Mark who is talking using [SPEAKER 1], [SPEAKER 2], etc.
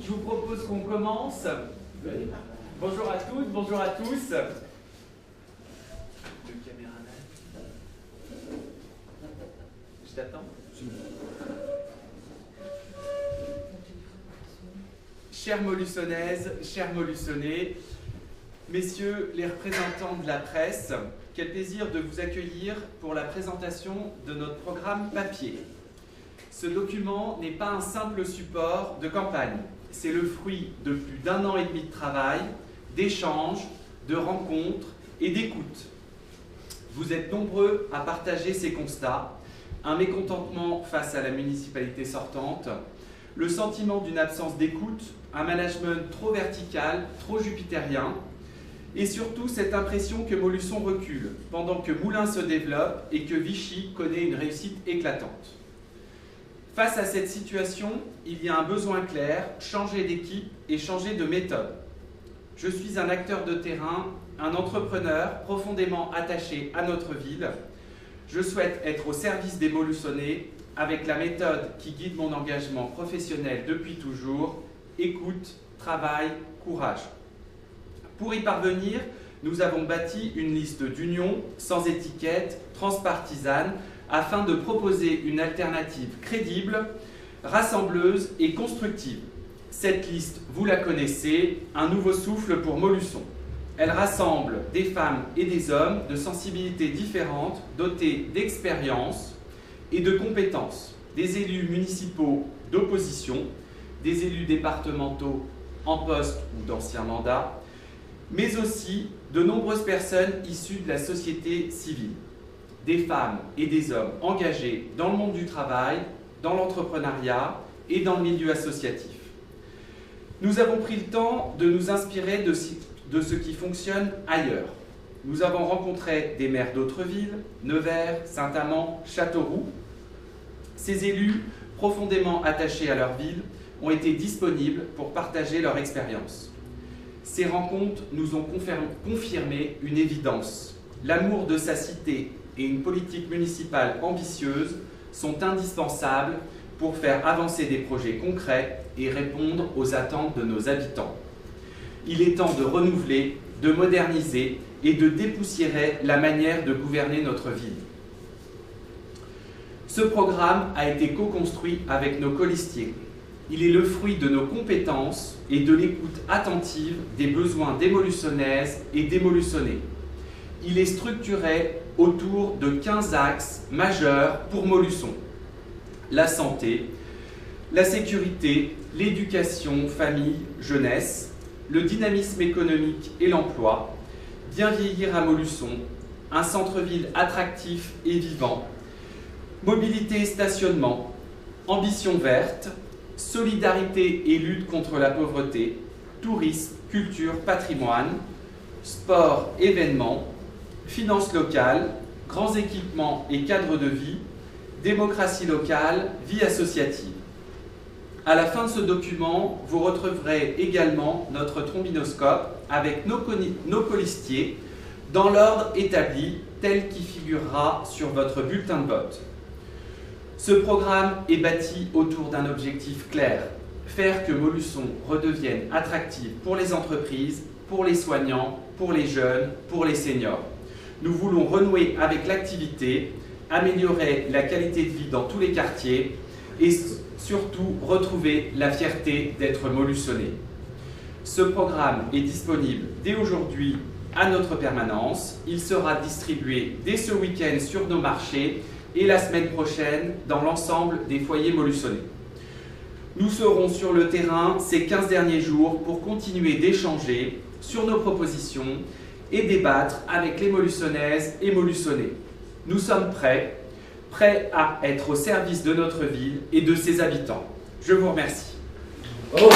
[SPEAKER 1] je vous propose qu'on commence. Bonjour à toutes, bonjour à tous. Le caméraman. Je t'attends. Chères Molussonnaises, chers Molussonnais, messieurs les représentants de la presse, quel plaisir de vous accueillir pour la présentation de notre programme papier. Ce document n'est pas un simple support de campagne, c'est le fruit de plus d'1 an et demi de travail, d'échanges, de rencontres et d'écoute. Vous êtes nombreux à partager ces constats, un mécontentement face à la municipalité sortante, le sentiment d'une absence d'écoute, un management trop vertical, trop jupitérien, et surtout cette impression que Molusson recule, pendant que Moulins se développe et que Vichy connaît une réussite éclatante. Face à cette situation, il y a un besoin clair, changer d'équipe et changer de méthode. Je suis un acteur de terrain, un entrepreneur profondément attaché à notre ville. Je souhaite être au service des Molussonnais avec la méthode qui guide mon engagement professionnel depuis toujours, écoute, travail, courage. Pour y parvenir, nous avons bâti une liste d'unions sans étiquette, transpartisane, afin de proposer une alternative crédible, rassembleuse et constructive. Cette liste, vous la connaissez, un nouveau souffle pour Molusson. Elle rassemble des femmes et des hommes de sensibilités différentes, dotés d'expérience et de compétences, des élus municipaux d'opposition, des élus départementaux en poste ou d'anciens mandats, mais aussi de nombreuses personnes issues de la société civile, des femmes et des hommes engagés dans le monde du travail, dans l'entrepreneuriat et dans le milieu associatif. Nous avons pris le temps de nous inspirer de ce qui fonctionne ailleurs. Nous avons rencontré des maires d'autres villes, Nevers, Saint-Amand, Châteauroux. Ces élus, profondément attachés à leur ville, ont été disponibles pour partager leur expérience. Ces rencontres nous ont confirmé une évidence. L'amour de sa cité et une politique municipale ambitieuse sont indispensables pour faire avancer des projets concrets et répondre aux attentes de nos habitants. Il est temps de renouveler, de moderniser et de dépoussiérer la manière de gouverner notre ville. Ce programme a été co-construit avec nos colistiers. Il est le fruit de nos compétences et de l'écoute attentive des besoins des Molussonnaises et des Molussonnais. Il est structuré autour de 15 axes majeurs pour Molusson. La santé, la sécurité, l'éducation, famille, jeunesse, le dynamisme économique et l'emploi, bien vieillir à Molusson, un centre-ville attractif et vivant, mobilité et stationnement, ambition verte, solidarité et lutte contre la pauvreté, tourisme, culture, patrimoine, sport, événements, finances locales, grands équipements et cadres de vie, démocratie locale, vie associative. À la fin de ce document, vous retrouverez également notre trombinoscope avec nos colistiers dans l'ordre établi tel qu'il figurera sur votre bulletin de vote. Ce programme est bâti autour d'un objectif clair, faire que Molusson redevienne attractive pour les entreprises, pour les soignants, pour les jeunes, pour les seniors. Nous voulons renouer avec l'activité, améliorer la qualité de vie dans tous les quartiers et surtout retrouver la fierté d'être Molussonnais. Ce programme est disponible dès aujourd'hui à notre permanence. Il sera distribué dès ce week-end sur nos marchés et la semaine prochaine dans l'ensemble des foyers molussonnais. Nous serons sur le terrain ces 15 derniers jours pour continuer d'échanger sur nos propositions et débattre avec les Molussonnaises et Molussonnais. Nous sommes prêts à être au service de notre ville et de ses habitants. Je vous remercie. Oh.